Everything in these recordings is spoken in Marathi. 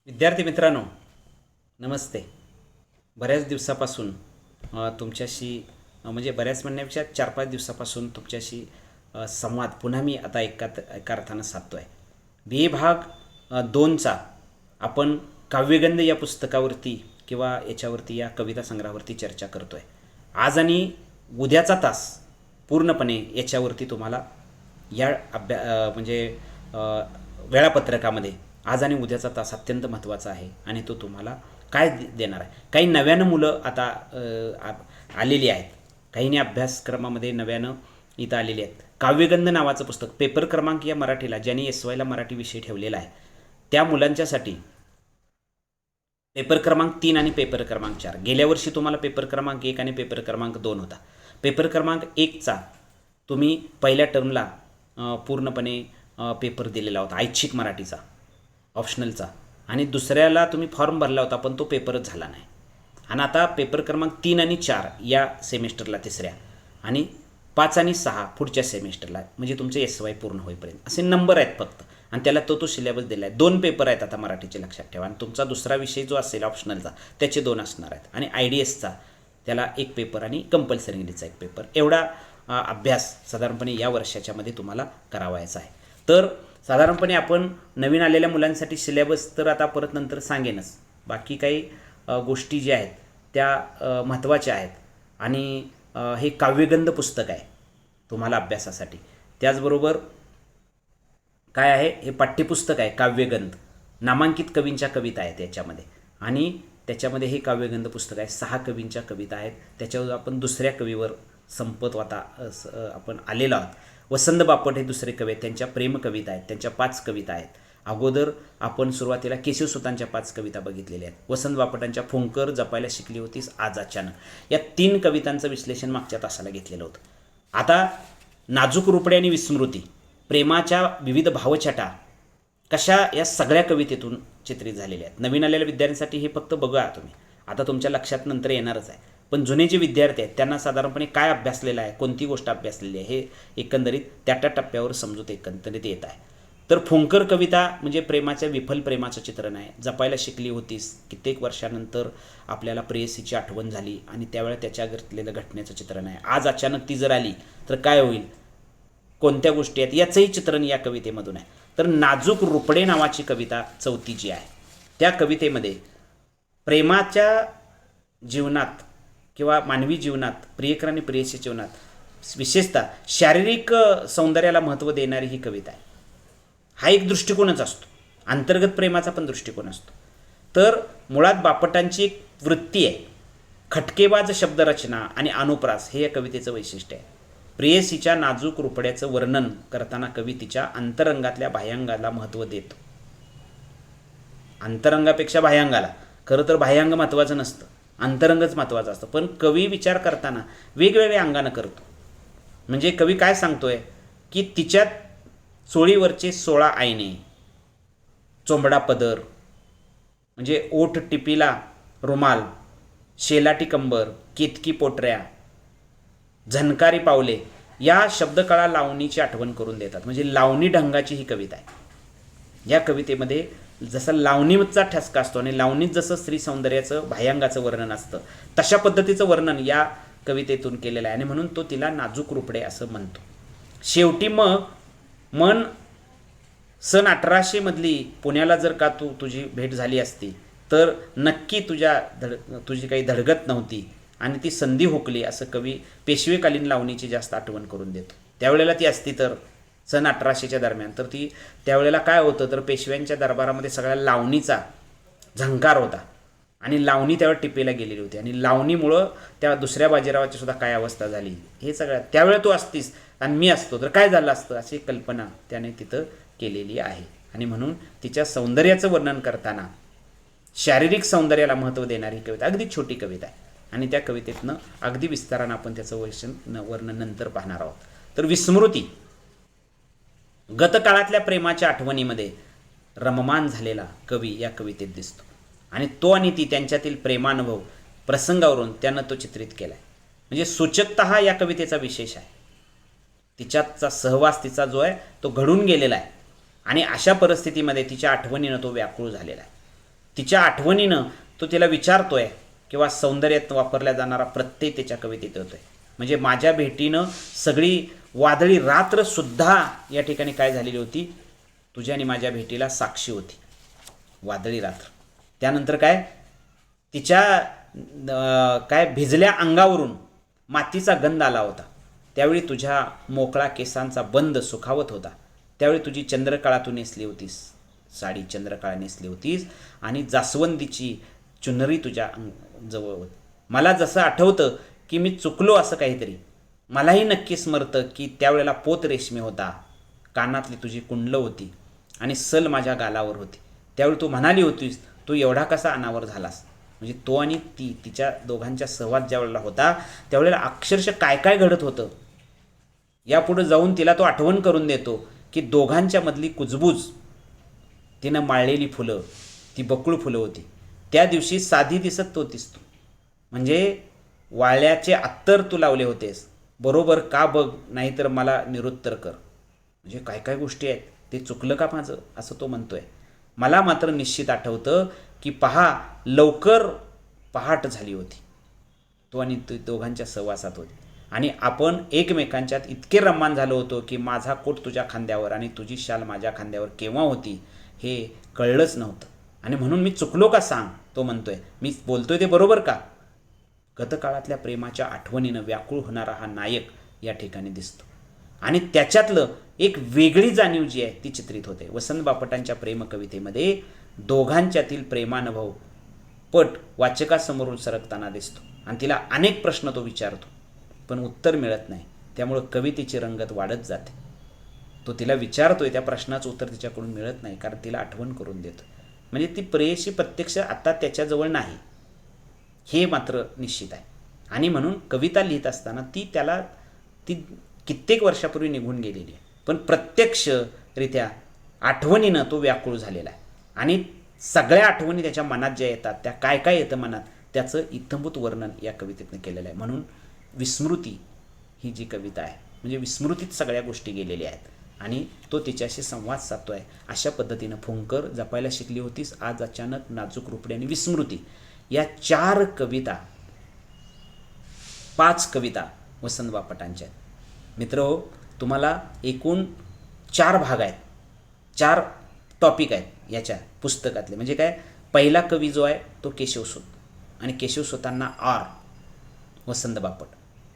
विद्यार्थी मित्रांनो, नमस्ते. बऱ्याच दिवसापासून तुमच्याशी म्हणजे बऱ्याच म्हणण्यापेक्षा 4-5 दिवसापासून तुमच्याशी संवाद पुन्हा मी आता एका अर्थानं साधतो आहे. बी ए भाग 2चा आपण काव्यगंध या पुस्तकावरती किंवा याच्यावरती या कविता संग्रहावरती चर्चा करतो आहे. आज आणि उद्याचा तास पूर्णपणे याच्यावरती तुम्हाला या म्हणजे वेळापत्रकामध्ये आज आणि उद्याचा तास अत्यंत महत्त्वाचा आहे आणि तो तुम्हाला काय देणार आहे. काही नव्यानं मुलं आता आलेली आहेत, काहींनी अभ्यासक्रमामध्ये नव्यानं इथं आलेली आहेत. काव्यगंध नावाचं पुस्तक पेपर क्रमांक या मराठीला ज्यांनी SYला मराठी विषय ठेवलेला आहे त्या मुलांच्यासाठी पेपर क्रमांक 3 आणि पेपर क्रमांक 4. गेल्या वर्षी तुम्हाला पेपर क्रमांक 1 आणि पेपर क्रमांक 2 होता. पेपर क्रमांक 1चा तुम्ही पहिल्या टर्मला पूर्णपणे पेपर दिलेला होता ऐच्छिक मराठीचा ऑप्शनलचा, आणि दुसऱ्याला तुम्ही फॉर्म भरला होता पण तो पेपरच झाला नाही. आणि आता पेपर क्रमांक 3 आणि 4 या सेमिस्टरला तिसऱ्या आणि 5 आणि 6 पुढच्या सेमिस्टरला म्हणजे तुमचे SY पूर्ण होईपर्यंत असे नंबर आहेत फक्त, आणि त्याला तो सिलेबस दिला आहे. 2 पेपर आहेत आता मराठीचे, लक्षात ठेवा. आणि तुमचा दुसरा विषय जो असेल ऑप्शनलचा त्याचे 2 असणार आहेत, आणि IDSचा त्याला 1 पेपर आणि कंपल्सरी इंग्लिशचा 1 पेपर. एवढा अभ्यास साधारणपणे या वर्षाच्यामध्ये तुम्हाला करावायचा आहे. तर साधारणपणे आपण नवीन आलेल्या मुलांसाठी सिलेबस तर आता परत नंतर सांगेनच. बाकी काही गोष्टी ज्या आहेत त्या महत्त्वाच्या आहेत, आणि हे काव्यगंध पुस्तक आहे तुम्हाला अभ्यासासाठी. त्याचबरोबर काय आहे, हे पाठ्यपुस्तक आहे काव्यगंध, नामांकित कवींच्या कविता आहेत याच्यामध्ये, आणि त्याच्यामध्ये हे काव्यगंध पुस्तक आहे. 6 कवींच्या कविता आहेत. त्याच्यावर आपण दुसऱ्या कवीवर संपत आता आपण आलेलो आहोत. वसंत बापट हे दुसरे कवी आहेत, त्यांच्या प्रेम कविता आहेत, त्यांच्या 5 कविता आहेत. अगोदर आपण सुरुवातीला केशवसुतांच्या 5 कविता बघितलेल्या आहेत. वसंत बापटांच्या फुंकर जपायला शिकली होतीस आज अचानक, या 3 कवितांचं विश्लेषण मागच्या तासाला घेतलेलं होतं. आता नाजूक रुपडे आणि विस्मृती, प्रेमाच्या विविध भावछटा कशा या सगळ्या कवितेतून चित्रित झालेल्या आहेत. नवीन आलेल्या विद्यार्थ्यांसाठी हे फक्त बघा तुम्ही, आता तुमच्या लक्षात नंतर येणारच आहे. पण जुने जे विद्यार्थी आहेत त्यांना साधारणपणे काय अभ्यासलेलं आहे, कोणती गोष्ट अभ्यासलेली आहे, हे एकंदरीत त्या टप्प्यावर समजूत एकंदरीत येत आहे. तर फुंकर कविता म्हणजे प्रेमाच्या विफल प्रेमाचं चित्रण आहे. जपायला शिकली होतीस, कित्येक वर्षानंतर आपल्याला प्रेयसीची आठवण झाली आणि त्यावेळेला त्याच्या घडलेलं घटनेचं चित्रण आहे. आज अचानक ती जर आली तर काय होईल, कोणत्या गोष्टी आहेत याचंही चित्रण या कवितेमधून आहे. तर नाजूक रुपडे नावाची कविता 4थी जी आहे त्या कवितेमध्ये प्रेमाच्या जीवनात किंवा मानवी जीवनात, प्रियकर आणि प्रेयसी जीवनात विशेषतः शारीरिक सौंदर्याला महत्त्व देणारी ही कविता आहे. हा एक दृष्टिकोनच असतो, अंतर्गत प्रेमाचा पण दृष्टिकोन असतो. तर मुळात बापटांची एक वृत्ती आहे. खटकेबाज शब्दरचना आणि अनुप्रास हे या कवितेचं वैशिष्ट्य आहे. प्रेयसीच्या नाजूक रुपड्याचं वर्णन करताना कवी तिच्या अंतरंगातल्या बाह्यांगाला महत्त्व देतो. अंतरंगापेक्षा बाह्यांगाला, खरं तर बाह्यांग महत्त्वाचं नसतं, अंतरंगच महत्त्वाचं असतं. पण कवी विचार करताना वेगवेगळ्या अंगानं करतो. म्हणजे कवी काय सांगतोय की तिच्या चोळीवरचे 16 आयने, चोंबडा पदर म्हणजे ओठ टिपीला रुमाल, शेलाटी कंबर, केतकी पोटऱ्या, झणकारी पावले या शब्दकळा लावणीची आठवण करून देतात. म्हणजे लावणी ढंगाची ही कविता आहे. या कवितेमध्ये जसं लावणीचा ठसका असतो आणि लावणीत जसं स्त्री सौंदर्याचं बाह्यांगाचं वर्णन असतं तशा पद्धतीचं वर्णन या कवितेतून केलेलं आहे, आणि म्हणून तो तिला नाजूक रुपडे असं म्हणतो. शेवटी मग मन सन 1800 मधली पुण्याला जर का तुझी भेट झाली असती तर नक्की तुझी काही धडगत नव्हती आणि ती संधी हुकली, असं कवी पेशवेकालीन लावणीची जास्त आठवण करून देतो. त्यावेळेला ती असती तर सन 1800च्या दरम्यान, तर ती त्यावेळेला काय होतं तर पेशव्यांच्या दरबारामध्ये सगळ्या लावणीचा झंकार होता आणि लावणी त्यावेळेला टिपेला गेलेली होती, आणि लावणीमुळं त्या दुसऱ्या बाजीरावाची सुद्धा काय अवस्था झाली हे सगळं त्यावेळेला तू असतीस आणि मी असतो तर काय झालं असतं, अशी कल्पना त्याने तिथं केलेली आहे. आणि म्हणून तिच्या सौंदर्याचं वर्णन करताना शारीरिक सौंदर्याला महत्त्व देणारी कविता, अगदी छोटी कविता आहे, आणि त्या कवितेतनं अगदी विस्तारानं आपण त्याचं वर्णन नंतर पाहणार आहोत. तर विस्मृती, गतकाळातल्या प्रेमाच्या आठवणीमध्ये रममान झालेला कवी या कवितेत दिसतो, आणि तो आणि ती त्यांच्यातील प्रेमानुभव प्रसंगावरून त्यानं तो चित्रित केला आहे. म्हणजे सूचकता हा या कवितेचा विशेष आहे. तिच्याचा सहवास तिचा जो आहे तो घडून गेलेला आहे, आणि अशा परिस्थितीमध्ये तिच्या आठवणीनं तो व्याकुळ झालेला आहे. तिच्या आठवणीनं तो तिला विचारतोय किंवा सौंदर्यात वापरल्या जाणारा प्रत्यय त्याच्या कवितेत होतोय. म्हणजे माझ्या भेटीनं सगळी वादळी रात्रसुद्धा या ठिकाणी काय झालेली होती, तुझ्या आणि माझ्या भेटीला साक्षी होती, वादळी रात्र. त्यानंतर काय, तिच्या काय भिजल्या अंगावरून मातीचा गंध आला होता. त्यावेळी तुझ्या मोकळा केसांचा बंद सुखावत होता. त्यावेळी तुझी चंद्रकळा तू नेसली होतीस, साडी चंद्रकळा नेसली होतीस आणि जास्वंदीची चुनरी तुझ्या जवळ होती. मला जसं आठवतं की मी चुकलो असं काहीतरी. मलाही नक्की स्मरतं की त्यावेळेला पोत रेशमी होता, कानातली तुझी कुंडलं होती आणि सल माझ्या गालावर होती. त्यावेळी तू म्हणाली होतीस, तू एवढा कसा अनावर झालास. म्हणजे तो आणि ती, तिच्या दोघांच्या सहवास ज्या वेळेला होता त्यावेळेला अक्षरशः काय काय घडत होतं यापुढे जाऊन तिला तो आठवण करून देतो की दोघांच्या मधली कुजबूज, तिनं माळलेली फुलं, ती बकुळ फुलं होती. त्या दिवशी साधी दिसत होतीस तू, म्हणजे वाळल्याचे अत्तर तू लावले होतेस, बरोबर का बघ, नाहीतर मला निरुत्तर कर. म्हणजे काय काय गोष्टी आहेत, ते चुकलं का माझं असं तो म्हणतोय. मला मात्र निश्चित आठवतं की पहा लवकर पहाट झाली होती, तो आणि दोघांच्या सहवासात होते आणि आपण एकमेकांच्यात इतके रम्मान झालो होतो की माझा कोट तुझ्या खांद्यावर आणि तुझी शाल माझ्या खांद्यावर केव्हा होती हे कळलंच नव्हतं. आणि म्हणून मी चुकलो का सांग, तो म्हणतोय. मी बोलतोय ते बरोबर का. गतकाळातल्या प्रेमाच्या आठवणीनं व्याकुळ होणारा हा नायक या ठिकाणी दिसतो आणि त्याच्यातलं एक वेगळी जाणीव जी आहे ती चित्रित होते. वसंत बापटांच्या प्रेमकवितेमध्ये दोघांच्यातील प्रेमानुभव पट वाचकासमोरून सरकताना दिसतो आणि तिला अनेक प्रश्न तो विचारतो पण उत्तर मिळत नाही. त्यामुळं कवितेची रंगत वाढत जाते. तो तिला विचारतोय, त्या प्रश्नाचं उत्तर तिच्याकडून मिळत नाही कारण तिला आठवण करून देतो. म्हणजे ती प्रेयशी प्रत्यक्ष आता त्याच्याजवळ नाही हे मात्र निश्चित आहे. आणि म्हणून कविता लिहित असताना ती कित्येक वर्षापूर्वी निघून गेलेली आहे, पण प्रत्यक्षरित्या आठवणीनं तो व्याकुळ झालेला आहे आणि सगळ्या आठवणी त्याच्या मनात ज्या येतात त्या काय काय येतं मनात त्याचं इत्थंभूत वर्णन या कवितेतनं केलेलं आहे. म्हणून विस्मृती ही जी कविता आहे म्हणजे विस्मृतीत सगळ्या गोष्टी गेलेल्या आहेत आणि तो तिच्याशी संवाद साधतो आहे. अशा पद्धतीनं फुंकर जपायला शिकली होतीस, आज अचानक, नाजूक रुपडे आणि विस्मृती या 4 कविता, 5 कविता वसंत बापटांच्या आहेत. मित्रहो, तुम्हाला एकूण 4 भाग आहेत, 4 टॉपिक आहेत याच्या पुस्तकातले. म्हणजे काय, पहिला कवी जो आहे तो केशवसूत आणि केशवसूतांना आर वसंत बापट.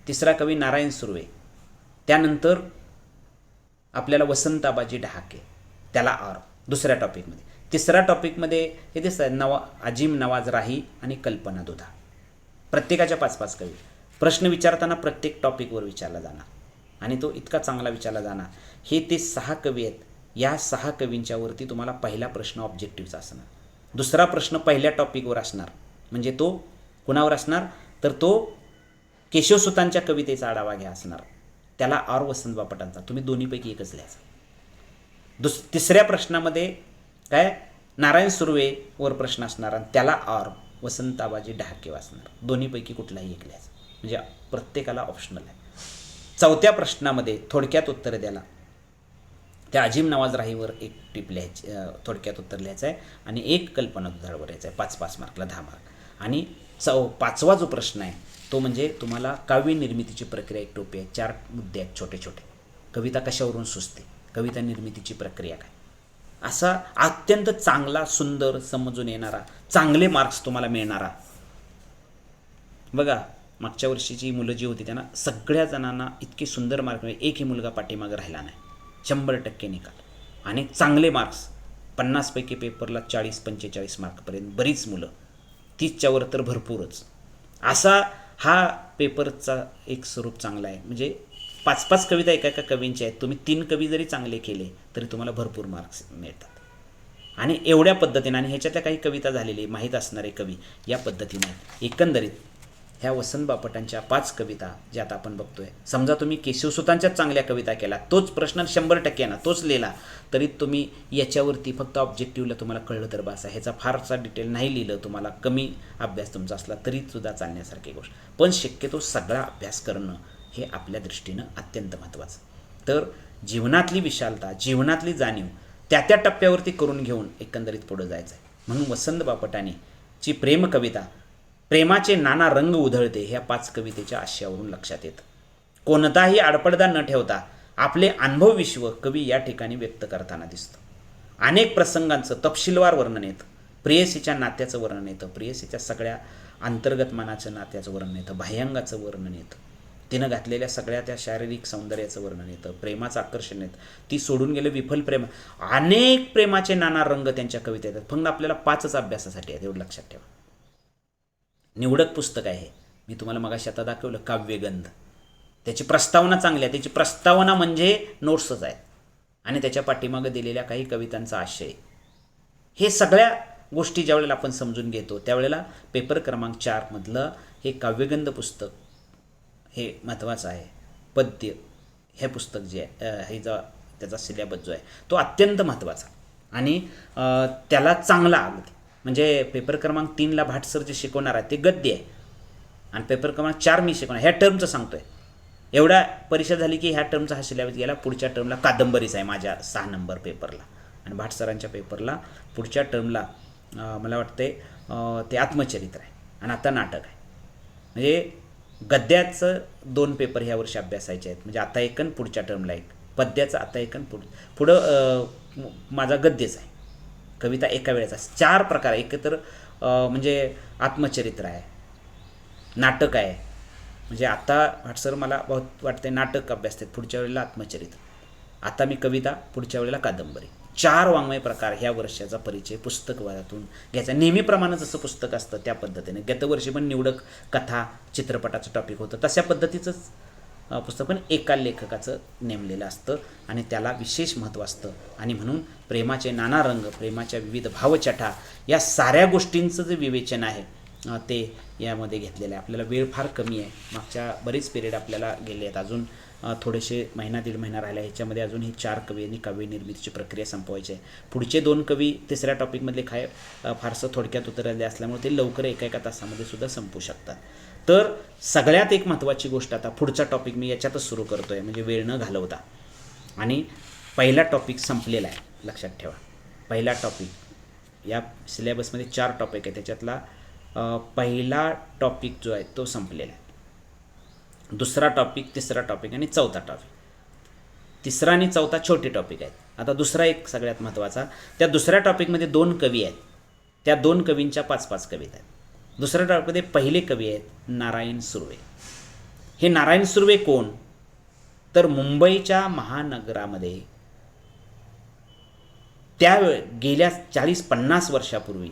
तिसरा कवी नारायण सुर्वे, त्यानंतर आपल्याला वसंताबाजी डहाके, त्याला आर दुसऱ्या टॉपिकमध्ये. तिसऱ्या टॉपिकमध्ये हे दिसतं अजीम नवाज राही आणि कल्पना दुधा. प्रत्येकाच्या 5-5 कवी. प्रश्न विचारताना प्रत्येक टॉपिकवर विचारला जाणार आणि तो इतका चांगला विचारला जाणार. हे ते 6 कवी आहेत. या 6 कवींच्यावरती तुम्हाला पहिला प्रश्न ऑब्जेक्टिव्हचा असणार, दुसरा प्रश्न पहिल्या टॉपिकवर असणार. म्हणजे तो कुणावर असणार तर तो केशवसूतांच्या कवितेचा आढावा घ्या असणार, त्याला आर वसंत बापटांचा. तुम्ही दोन्हीपैकी एकच लिहायचा. तिसऱ्या प्रश्नामध्ये काय नारायण सुर्वेवर प्रश्न असणार आणि त्याला आर वसंताबाजी डहाके वाचणार. दोन्हीपैकी कुठलाही एक लिहायचा, म्हणजे प्रत्येकाला ऑप्शनल आहे. चौथ्या प्रश्नामध्ये थोडक्यात उत्तर द्यायला त्या अजीम नवाज राहीवर एक टिप लिहायची, थोडक्यात उत्तर लिहायचं आहे आणि एक कल्पना दुधाळवर यायचं आहे. 5-5 मार्कला 10 मार्क. आणि 5वा जो प्रश्न आहे तो म्हणजे तुम्हाला काव्य निर्मितीची प्रक्रिया एक टोपी आहे. 4 मुद्दे आहेत छोटे छोटे. कविता कशावरून सुचते, कविता निर्मितीची प्रक्रिया काय, असा अत्यंत चांगला, सुंदर, समजून येणारा, चांगले मार्क्स तुम्हाला मिळणारा. बघा मागच्या वर्षीची मुलं जी होती त्यांना सगळ्या जणांना इतके सुंदर मार्क मिळाले, एकही मुलगा पाठीमागं राहिला नाही. 100% निकाल आणि चांगले मार्क्स. 50 पैकी पेपरला 40-45 मार्कपर्यंत बरीच मुलं, 30च्या वर तर भरपूरच. असा हा पेपरचा एक स्वरूप चांगला आहे. म्हणजे 5-5 कविता एका कवींच्या आहेत. तुम्ही 3 कवी जरी चांगले केले तरी तुम्हाला भरपूर मार्क्स मिळतात. आणि एवढ्या पद्धतीने, आणि ह्याच्यातल्या काही कविता झालेली माहीत असणारे कवी या पद्धतीने एकंदरीत ह्या वसंत बापटांच्या 5 कविता ज्यात आपण बघतोय. समजा तुम्ही केशवसूतांच्याच चांगल्या कविता केला, तोच प्रश्न 100% ना तोच लिहिला, तरी तुम्ही याच्यावरती फक्त ऑब्जेक्टिव्हला तुम्हाला कळलं तर बस आहे. ह्याचा फारसा डिटेल नाही लिहिलं, तुम्हाला कमी अभ्यास तुमचा असला तरी सुद्धा चालण्यासारखी गोष्ट. पण शक्यतो सगळा अभ्यास करणं हे आपल्या दृष्टीनं अत्यंत महत्त्वाचं. तर जीवनातली विशालता, जीवनातली जाणीव त्या टप्प्यावरती करून घेऊन एकंदरीत पुढं जायचं आहे. म्हणून वसंत बापटांची प्रेम कविता प्रेमाचे नाना रंग उधळते ह्या 5 कवितेच्या आशयावरून लक्षात येतं. कोणताही आडपडदा न ठेवता आपले अनुभव विश्व कवी या ठिकाणी व्यक्त करताना दिसतो. अनेक प्रसंगांचं तपशीलवार वर्णन येतं. प्रेयसीच्या नात्याचं वर्णन येतं, प्रेयसीच्या सगळ्या अंतर्गत मनाचं नात्याचं वर्णन येतं, बाह्यांगाचं वर्णन येतं, तिनं घातलेल्या सगळ्या त्या शारीरिक सौंदर्याचं वर्णन येतं, प्रेमाचं आकर्षण येतं, ती सोडून गेले विफल प्रेम, अनेक प्रेमाचे नाना रंग त्यांच्या कविता येतात. फक्त आपल्याला 5च अभ्यासासाठी आहेत, एवढं लक्षात ठेवा. निवडक पुस्तक आहे. मी तुम्हाला मगाशी आता दाखवलं काव्यगंध. त्याची प्रस्तावना चांगली आहे. त्याची प्रस्तावना म्हणजे नोट्सच आहेत आणि त्याच्या पाठीमागे दिलेल्या काही कवितांचा आशय. हे सगळ्या गोष्टी ज्यावेळेला आपण समजून घेतो त्यावेळेला पेपर क्रमांक 4 मधलं हे काव्यगंध पुस्तक हे महत्त्वाचं आहे. पद्य हे पुस्तक जे आहे हे त्याचा सिलेबस जो आहे तो अत्यंत महत्त्वाचा आणि त्याला चांगला अगदी म्हणजे पेपर क्रमांक 3ला भाट सर जे शिकवणार आहे ते गद्य आहे आणि पेपर क्रमांक 4 मी शिकवणार ह्या टर्मचं सांगतोय. एवढा परीक्षा झाली की ह्या टर्मचा हा सिलेबस गेला. पुढच्या टर्मला कादंबरीच आहे माझ्या 6 नंबर पेपरला आणि भाट सरांच्या पेपरला पुढच्या टर्मला मला वाटते ते आत्मचरित्र आहे आणि आता नाटक आहे. म्हणजे गद्याचं 2 पेपर ह्या वर्षी अभ्यासायचे आहेत. म्हणजे आता एक आणि पुढच्या टर्मला एक. पद्याचं आता एक आणि पुढं माझा गद्यच आहे. कविता एका वेळेचा 4 प्रकार एकत्र म्हणजे आत्मचरित्र आहे, नाटक आहे. म्हणजे आता भाटसर मला बहुत वाटते नाटक अभ्यासतात, पुढच्या वेळेला आत्मचरित्र, आता मी कविता, पुढच्या वेळेला कादंबरी. 4 वाङ्मय प्रकार ह्या वर्षाचा परिचय पुस्तक वर्गातून घ्यायचा. नेहमीप्रमाणे जसं पुस्तक असतं त्या पद्धतीने. गतवर्षी पण निवडक कथा चित्रपटाचं टॉपिक होतं तशा पद्धतीचंच पुस्तक पण एका लेखकाचं नेमलेलं असतं आणि त्याला विशेष महत्त्व असतं. आणि म्हणून प्रेमाचे नाना रंग, प्रेमाच्या विविध भावछटा या साऱ्या गोष्टींचं जे विवेचन आहे ते यामध्ये घेतलेलं आहे. आपल्याला वेळ फार कमी आहे. मागच्या बरेच पिरियड आपल्याला गेले आहेत. अजून थोडेसे महिना 1.5 महिना राहिला. ह्याच्यामध्ये अजून ही 4 कवींनी काव्यनिर्मितीची प्रक्रिया संपवायची आहे. पुढचे 2 कवी तिसऱ्या टॉपिकमधले फारसं थोडक्यात उतरलेले असल्यामुळे ते लवकर एका तासामध्ये सुद्धा संपू शकतात. तर सगळ्यात एक महत्त्वाची गोष्ट आता पुढचा टॉपिक मी याच्यातच सुरू करतो आहे म्हणजे वेळ न घालवता. आणि पहिला टॉपिक संपलेला आहे, लक्षात ठेवा. पहिला टॉपिक या सिलेबसमध्ये 4 टॉपिक आहे, त्याच्यातला पहिला टॉपिक जो आहे तो संपलेला आहे. दुसरा टॉपिक, तिसरा टॉपिक आणि चौथा टॉपिक. तिसरा आणि चौथा छोटे टॉपिक आहेत. आता दुसरा एक सगळ्यात महत्त्वाचा, त्या दुसऱ्या टॉपिकमध्ये 2 कवी आहेत. त्या 2 कवींच्या 5-5 कविता आहेत. दुसऱ्या टॉपिकमध्ये पहिले कवी आहेत नारायण सुर्वे. हे नारायण सुर्वे कोण तर मुंबईच्या महानगरामध्ये त्यावेळी गेल्या 40-50 वर्षापूर्वी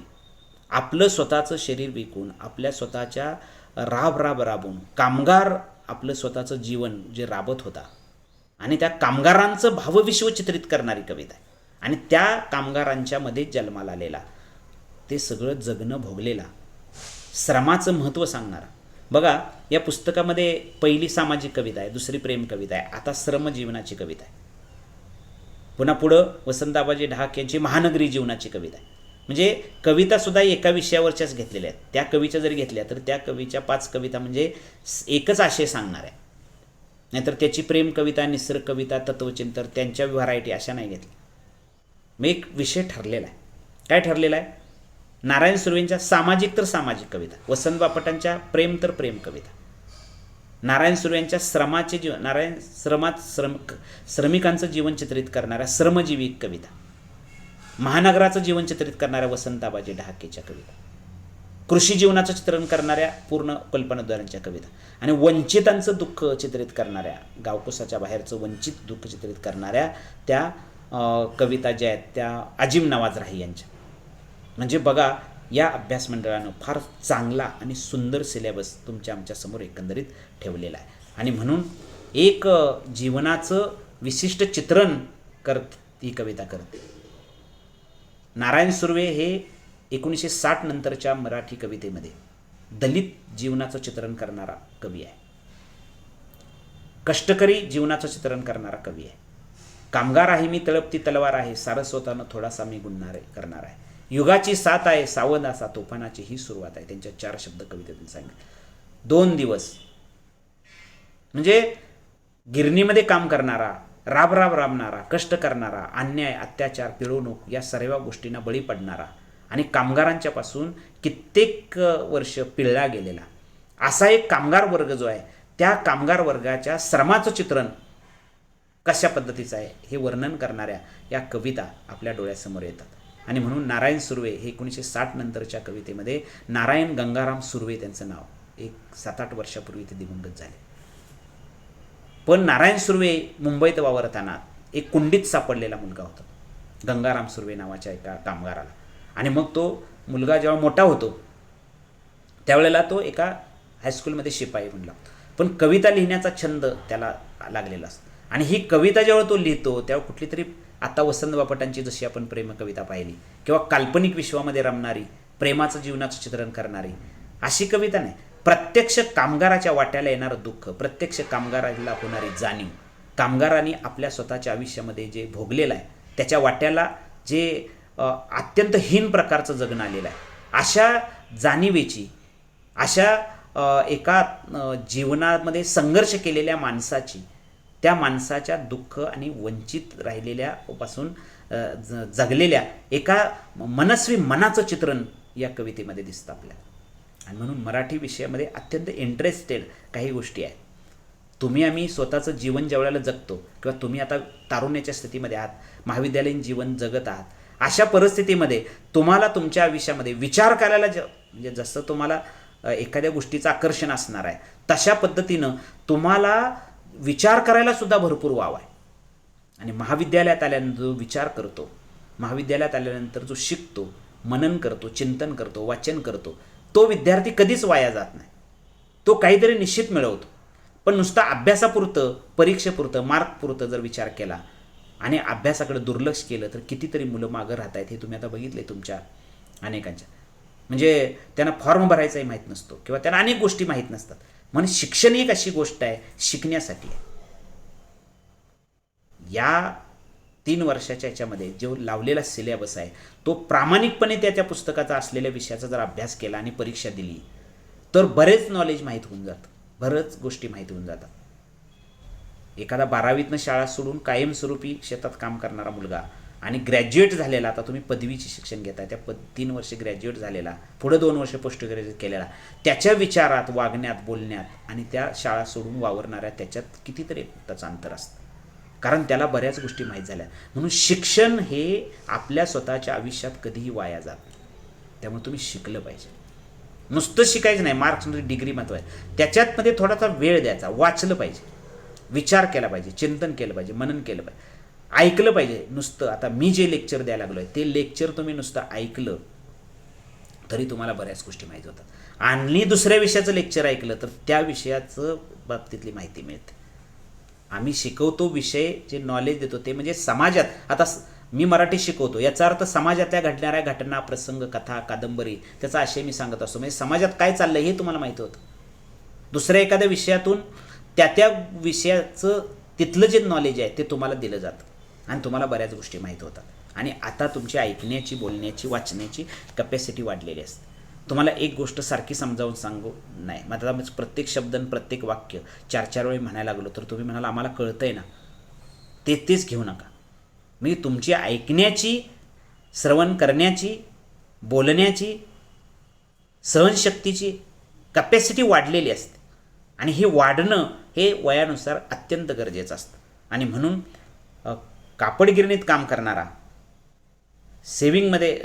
आपलं स्वतःचं शरीर विकून आपल्या स्वतःच्या राबून कामगार आपलं स्वतःचं जीवन जे राबत होता आणि त्या कामगारांचं भावविश्व चित्रित करणारी कविता आहे. आणि त्या कामगारांच्या मध्ये जन्माला आलेला, ते सगळं जगणं भोगलेला, श्रमाचं महत्त्व सांगणारा. बघा या पुस्तकामध्ये पहिली सामाजिक कविता आहे, दुसरी प्रेम कविता आहे, आता श्रमजीवनाची कविता आहे. पुन्हा पुढं वसंतदाबाजी ढाक यांची महानगरी जीवनाची कविता आहे. म्हणजे कवितासुद्धा एका विषयावरच्याच घेतलेल्या आहेत. त्या कवीच्या जरी घेतल्या तर त्या कवीच्या 5 कविता म्हणजे एकच आशय सांगणार आहे. नाहीतर त्याची प्रेम कविता, निसर्ग कविता, तत्वचिंतन त्यांच्या व्हरायटी अशा नाही घेतल्या. मग एक विषय ठरलेला आहे. काय ठरलेला आहे? नारायण सुर्वेंच्या सामाजिक तर सामाजिक कविता, वसंत बापटांच्या प्रेम तर प्रेम कविता, नारायण सुर्वेंच्या श्रमाचे जीवन, श्रमिकांचं जीवन चित्रित करणाऱ्या श्रमजीवी कविता, महानगराचं जीवन चित्रित करणाऱ्या वसंताबाजी ढहाकेच्या कविता, कृषी जीवनाचं चित्रण करणाऱ्या पूर्ण कल्पनाद्वारांच्या कविता आणि वंचितांचं दुःख चित्रित करणाऱ्या, गावकुसाच्या बाहेरचं वंचित दुःख चित्रित करणाऱ्या त्या कविता ज्या आहेत त्या अजिम नवाज राही यांच्या. म्हणजे बघा या अभ्यास मंडळानं फार चांगला आणि सुंदर सिलेबस तुमच्या आमच्यासमोर एकंदरीत ठेवलेला आहे. आणि म्हणून एक जीवनाचं विशिष्ट चित्रण करत ही कविता करते. नारायण सुर्वे हे 1960 नंतरच्या मराठी कवितेमध्ये दलित जीवनाचं चित्रण करणारा कवी आहे. कष्टकरी जीवनाचं चित्रण करणारा कवी आहे. कामगार आहे मी तळपती तलवार आहे, सारस्वतानं थोडासा मी गुणणार करणार आहे, युगाची साथ आहे सावध असा तोफानाची ही सुरुवात आहे. त्यांच्या 4 शब्द कवितेतून सांगितले. 2 दिवस म्हणजे गिरणीमध्ये काम करणारा, राबणारा, कष्ट करणारा, अन्याय, अत्याचार, पिळवणूक या सर्व गोष्टींना बळी पडणारा आणि कामगारांच्यापासून कित्येक वर्ष पिळला गेलेला असा एक कामगार वर्ग जो आहे, त्या कामगार वर्गाच्या श्रमाचं चित्रण कशा पद्धतीचं आहे हे वर्णन करणाऱ्या या कविता आपल्या डोळ्यासमोर येतात. आणि म्हणून नारायण सुर्वे हे 1960 नंतरच्या कवितेमध्ये नारायण गंगाराम सुर्वे त्यांचं नाव, एक 7-8 वर्षापूर्वी ते दिवंगत झाले. पण नारायण सुर्वे मुंबईत वावरताना एक कुंडीत सापडलेला मुलगा होता, गंगाराम सुर्वे नावाच्या एका कामगाराला. आणि मग तो मुलगा जेव्हा मोठा होतो त्यावेळेला तो एका हायस्कूलमध्ये शिपाई म्हणला, पण कविता लिहिण्याचा छंद त्याला लागलेला असतो. आणि ही कविता जेव्हा तो लिहितो तेव्हा कुठली तरी आता वसंत बापटांची जशी आपण प्रेम कविता पाहिली किंवा काल्पनिक विश्वामध्ये रमणारी, प्रेमाचं जीवनाचं चित्रण करणारी अशी कविता नाही. प्रत्यक्ष कामगाराच्या वाट्याला येणारं दुःख, प्रत्यक्ष कामगाराला होणारी जाणीव, कामगारांनी आपल्या स्वतःच्या आयुष्यामध्ये जे भोगलेलं आहे त्याच्या वाट्याला जे अत्यंत हीन प्रकारचं जगणं आलेलं आहे, अशा जाणीवेची, अशा एका जीवनामध्ये संघर्ष केलेल्या माणसाची, त्या माणसाच्या दुःख आणि वंचित राहिलेल्यापासून जगलेल्या एका मनस्वी मनाचं चित्रण या कवितेमध्ये दिसतं आपल्याला. आणि म्हणून मराठी विषयामध्ये अत्यंत इंटरेस्टेड काही गोष्टी आहेत. तुम्ही आम्ही स्वतःचं जीवन ज्यावेळेला जगतो किंवा तुम्ही आता तारुण्याच्या स्थितीमध्ये आहात, महाविद्यालयीन जीवन जगत आहात, अशा परिस्थितीमध्ये तुम्हाला तुमच्या आयुष्यामध्ये विचार करायला म्हणजे जसं तुम्हाला एखाद्या गोष्टीचं आकर्षण असणार आहे तशा पद्धतीनं तुम्हाला विचार करायला सुद्धा भरपूर वाव आहे. आणि महाविद्यालयात आल्यानंतर जो विचार करतो, महाविद्यालयात आल्यानंतर जो शिकतो, मनन करतो, चिंतन करतो, वाचन करतो, तो विद्यार्थी कधीच वाया जात नाही. तो काहीतरी निश्चित मिळवतो. पण नुसतं अभ्यासापुरतं, परीक्षेपुरतं, मार्कपुरतं जर विचार केला आणि अभ्यासाकडे दुर्लक्ष केलं तर कितीतरी मुलं मागं राहत आहेत. हे तुम्ही आता बघितले तुमच्या अनेकांच्या. म्हणजे त्यांना फॉर्म भरायचाही माहीत नसतो किंवा त्यांना अनेक गोष्टी माहीत नसतात. म्हणून शिक्षण एक अशी गोष्ट आहे, शिकण्यासाठी आहे. या 3 वर्षाच्या ह्याच्यामध्ये जो लावलेला सिलेबस आहे तो प्रामाणिकपणे त्या पुस्तकाचा असलेल्या विषयाचा जर अभ्यास केला आणि परीक्षा दिली तर बरेच नॉलेज माहीत होऊन जातं, बरंच गोष्टी माहीत होऊन जातात. एखादा 12वीतनं शाळा सोडून कायमस्वरूपी शेतात काम करणारा मुलगा आणि ग्रॅज्युएट झालेला, आता तुम्ही पदवीचे शिक्षण घेताय, त्या 3 वर्षे ग्रॅज्युएट झालेला, पुढं 2 वर्ष पोस्ट ग्रॅज्युएट केलेला, त्याच्या विचारात, वागण्यात, बोलण्यात आणि त्या शाळा सोडून वावरणाऱ्या त्याच्यात कितीतरी त्याचं अंतर असतं. कारण त्याला बऱ्याच गोष्टी माहीत झाल्या. म्हणून शिक्षण हे आपल्या स्वतःच्या आयुष्यात कधीही वाया जात नाही. त्यामुळे तुम्ही शिकलं पाहिजे. नुसतं शिकायचं नाही, मार्क्समध्ये डिग्री महत्त्वाची आहे, त्याच्यातमध्ये थोडासा वेळ द्यायचा, वाचलं पाहिजे, विचार केला पाहिजे, चिंतन केलं पाहिजे, मनन केलं पाहिजे, ऐकलं पाहिजे. नुसतं आता मी जे लेक्चर द्यायला लागलो आहे ते लेक्चर तुम्ही नुसतं ऐकलं तरी तुम्हाला बऱ्याच गोष्टी माहीत होतात. आणि दुसऱ्या विषयाचं लेक्चर ऐकलं तर त्या विषयाचं बाबतीतली माहिती मिळते. आम्ही शिकवतो विषय, जे नॉलेज देतो ते म्हणजे समाजात. आता मी मराठी शिकवतो याचा अर्थ समाजातल्या घडणाऱ्या घटना, प्रसंग, कथा, कादंबरी, त्याचा आशय मी सांगत असतो. म्हणजे समाजात काय चाललं हे तुम्हाला माहिती होतं. दुसऱ्या एखाद्या विषयातून त्या विषयाचं तिथलं जे नॉलेज आहे ते तुम्हाला दिलं जातं आणि तुम्हाला बऱ्याच गोष्टी माहीत होतात. आणि आता तुमची ऐकण्याची, बोलण्याची, वाचण्याची कॅपॅसिटी वाढलेली असते. तुम्हाला एक गोष्ट सारखी समजावून सांगू नाही, मग आता प्रत्येक शब्द आणि प्रत्येक वाक्य 4-4 वेळी म्हणायला लागलो तर तुम्ही म्हणाल आम्हाला कळतंय ना, तेच घेऊ नका. म्हणजे तुमची ऐकण्याची, श्रवण करण्याची, बोलण्याची, सहनशक्तीची कॅपॅसिटी वाढलेली असते. आणि हे वाढणं हे वयानुसार अत्यंत गरजेचं असतं. आणि म्हणून कापड गिरणीत काम करणारा, सेविंगमध्ये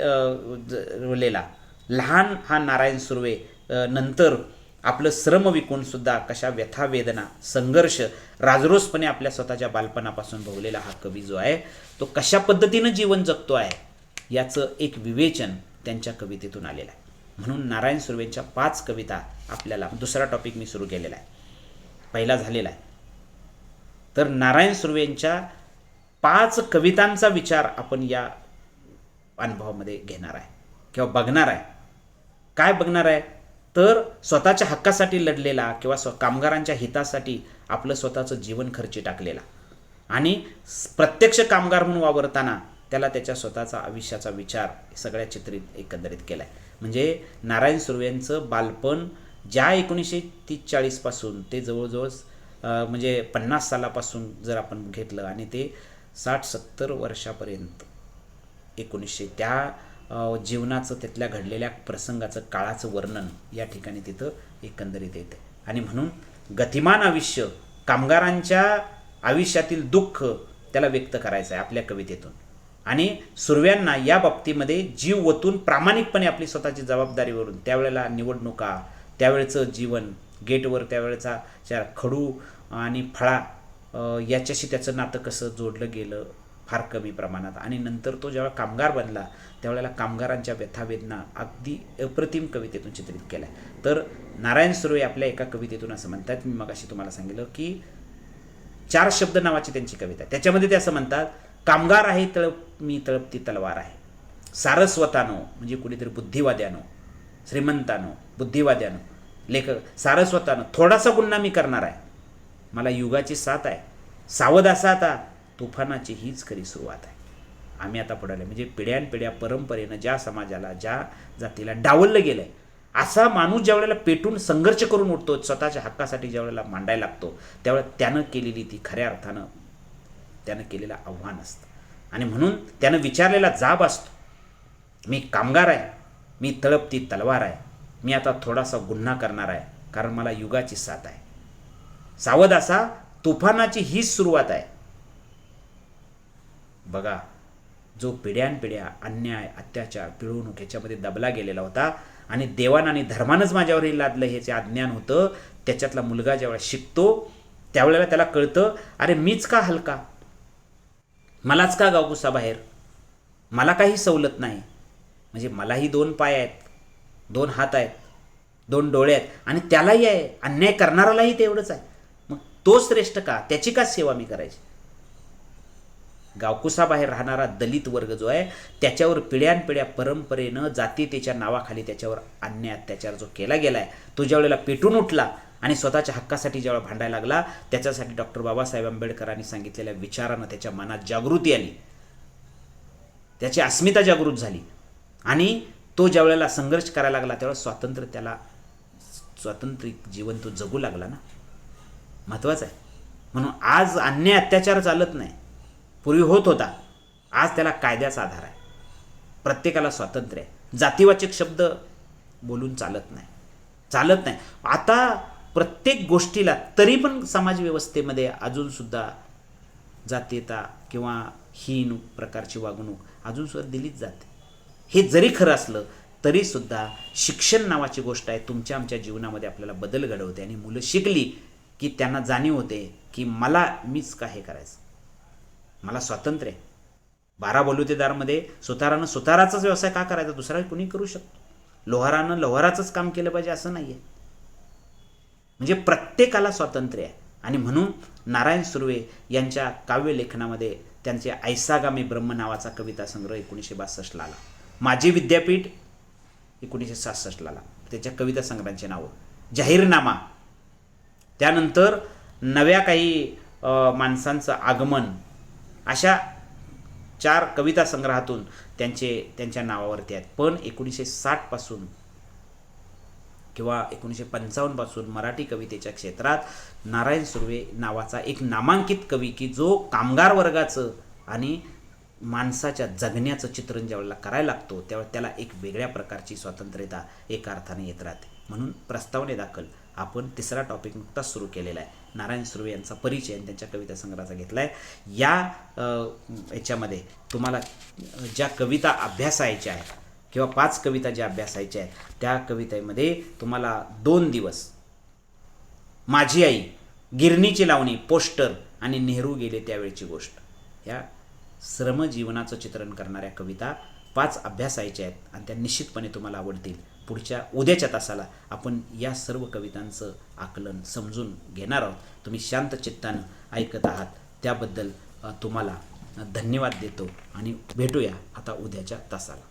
रोलेला लहान हा नारायण सुर्वे नंतर आपलं श्रम विकूनसुद्धा कशा व्यथा, वेदना, संघर्ष राजरोसपणे आपल्या स्वतःच्या बालपणापासून भोगलेला हा कवी जो आहे तो कशा पद्धतीनं जीवन जगतो आहे याचं एक विवेचन त्यांच्या कवितेतून आलेलं आहे. म्हणून नारायण सुर्वेंच्या 5 कविता आपल्याला, दुसरा टॉपिक मी सुरू केलेला आहे, पहिला झालेला आहे. तर नारायण सुर्वेंच्या 5 कवितांचा विचार आपण या अनुभवामध्ये घेणार आहे किंवा बघणार आहे. काय बघणार आहे तर स्वतःच्या हक्कासाठी लढलेला किंवा कामगारांच्या हितासाठी आपलं स्वतःचं जीवन खर्ची टाकलेला आणि प्रत्यक्ष कामगार म्हणून वावरताना त्याला त्याच्या स्वतःचा आयुष्याचा विचार सगळ्या चित्रित एकंदरीत केला आहे. म्हणजे नारायण सुर्वेंचं बालपण ज्या 1930-40 पासून ते जवळजवळ म्हणजे 50 सालापासून जर आपण घेतलं आणि ते 60-70 वर्षापर्यंत 1900 त्या जीवनाचं त्यातल्या घडलेल्या प्रसंगाचं काळाचं वर्णन या ठिकाणी तिथं एकंदरीत येते. आणि म्हणून गतिमान आयुष्य, कामगारांच्या आयुष्यातील दुःख त्याला व्यक्त करायचं आहे आपल्या कवितेतून. आणि सुर्व्यांना या बाबतीमध्ये जीव ओतून प्रामाणिकपणे आपली स्वतःची जबाबदारीवरून त्यावेळेला निवडणुका, त्यावेळेचं जीवन, गेटवर त्यावेळेचा खडू आणि फळा याच्याशी त्याचं नातं कसं जोडलं गेलं फार कमी प्रमाणात. आणि नंतर तो जेव्हा कामगार बनला त्यावेळेला कामगारांच्या व्यथावेदना अगदी अप्रतिम कवितेतून चित्रित केला आहे. तर नारायण सुर्वे आपल्या एका कवितेतून असं म्हणतात, मी मगाशी तुम्हाला सांगितलं की 4 शब्द नावाची त्यांची कविता आहे. त्याच्यामध्ये ते असं म्हणतात, कामगार आहे मी तळपती तलवार आहे, सारस्वतानो म्हणजे कुणीतरी बुद्धिवाद्यानो, श्रीमंतानो, बुद्धिवाद्यानो, लेखक सारस्वतानो थोडासा गुन्हा मी करणार आहे, मला युगाची साथ आहे, सावध असा आता तुफानाची हीच खरी सुरुवात आहे. आम्ही आता पडायला म्हणजे पिढ्यानपिढ्या परंपरेनं ज्या समाजाला, ज्या जातीला डावललं गेलं आहे, असा माणूस ज्यावेळेला पेटून संघर्ष करून उठतो, स्वतःच्या हक्कासाठी ज्यावेळेला मांडायला लागतो, त्यावेळेला त्यानं केलेली ती खऱ्या अर्थानं त्यानं केलेलं आव्हान असतं. आणि म्हणून त्यानं विचारलेला जाब असतो, मी कामगार आहे, मी तळपती तलवार आहे, मी आता थोडासा गुन्हा करणार आहे, कारण मला युगाची साथ आहे, सावध असा तुफानाची हीच सुरुवात आहे. बघा, जो पिढ्यानपिढ्या अन्याय, अत्याचार, पिळवणूक ह्याच्यामध्ये दबला गेलेला होता आणि देवानं आणि धर्मानंच माझ्यावरही लादलं हे जे अज्ञान होतं, त्याच्यातला मुलगा ज्यावेळेला शिकतो त्यावेळेला त्याला कळतं, अरे मीच का हलका, मलाच का गावकुसा बाहेर, मला काही सवलत नाही, म्हणजे मलाही 2 पाय आहेत, 2 हात आहेत, 2 डोळे आहेत आणि त्यालाही आहे, अन्याय करणारालाही तेवढंच आहे, मग तो श्रेष्ठ का, त्याची का सेवा मी करायची. गावकुसाबाहेर राहणारा दलित वर्ग जो आहे त्याच्यावर पिढ्यानपिढ्या परंपरेनं जातीयतेच्या नावाखाली त्याच्यावर अन्याय अत्याचार जो केला गेला आहे, तो ज्यावेळेला पेटून उठला आणि स्वतःच्या हक्कासाठी ज्यावेळेला भांडायला लागला, त्याच्यासाठी डॉक्टर बाबासाहेब आंबेडकरांनी सांगितलेल्या विचारानं त्याच्या मनात जागृती आली, त्याची अस्मिता जागृत झाली आणि तो ज्यावेळेला संघर्ष करायला लागला त्यावेळेला त्याला स्वातंत्र्य जीवन तो जगू लागला ना, महत्त्वाचं आहे. म्हणून आज अन्याय अत्याचार चालत नाही, पूर्वी होत होता, आज त्याला कायद्याचा आधार आहे, प्रत्येकाला स्वातंत्र्य आहे, जातीवाचक शब्द बोलून चालत नाही. आता प्रत्येक गोष्टीला तरी पण समाजव्यवस्थेमध्ये अजूनसुद्धा जातीयता किंवा हीन प्रकारची वागणूक अजूनसुद्धा दिलीच जाते. हे जरी खरं असलं तरीसुद्धा शिक्षण नावाची गोष्ट आहे, तुमच्या आमच्या जीवनामध्ये आपल्याला बदल घडवते आणि मुलं शिकली की त्यांना जाणीव होते की मीच का हे करायचं, मला स्वातंत्र्य आहे. 12 बलुतेदारमध्ये सुतारानं सुताराचाच व्यवसाय का करायचा, दुसरा कुणी करू शकतो, लोहारानं लोहाराचंच काम केलं पाहिजे असं नाही आहे. म्हणजे प्रत्येकाला स्वातंत्र्य आहे. आणि म्हणून नारायण सुर्वे यांच्या काव्यलेखनामध्ये त्यांचे ऐसागामी ब्रह्म नावाचा कविता संग्रह 1962ला आला, माझे विद्यापीठ 1966ला आला, त्याच्या कविता संग्रहांची नावं, जाहीरनामा, त्यानंतर नव्या काही माणसांचं आगमन, अशा 4 कविता संग्रहातून त्यांच्या नावावरती आहेत. पण 1960 पासून किंवा 1955 पासून मराठी कवितेच्या क्षेत्रात नारायण सुर्वे नावाचा एक नामांकित कवी की जो कामगार वर्गाचं आणि माणसाच्या जगण्याचं चित्रण ज्यावेळेला करायला लागतो त्यावेळेला त्याला एक वेगळ्या प्रकारची स्वातंत्र्यता एका अर्थाने येत राहते. म्हणून प्रस्तावने दाखल आपण 3रा टॉपिक नुकताच सुरू केलेला आहे, नारायण सुर्वे यांचा परिचय आणि त्यांच्या कविता संग्रहाचा घेतला आहे. या याच्यामध्ये तुम्हाला ज्या कविता अभ्यासायच्या आहेत किंवा 5 कविता ज्या अभ्यासायच्या आहेत त्या कवितेमध्ये तुम्हाला 2 दिवस, माझी आई, गिरणीची लावणी, पोस्टर आणि नेहरू गेले त्यावेळची गोष्ट, या श्रमजीवनाचं चित्रण करणाऱ्या कविता 5 अभ्यासायच्या आहेत आणि त्या निश्चितपणे तुम्हाला आवडतील. उद्याच्या तासाला आपण या सर्व कवितांचं आकलन समजून घेणार आहोत. तुम्ही शांत चित्तानं ऐकत आहात त्याबद्दल तुम्हाला धन्यवाद देतो आणि भेटूया आता उद्याच्या तासाला.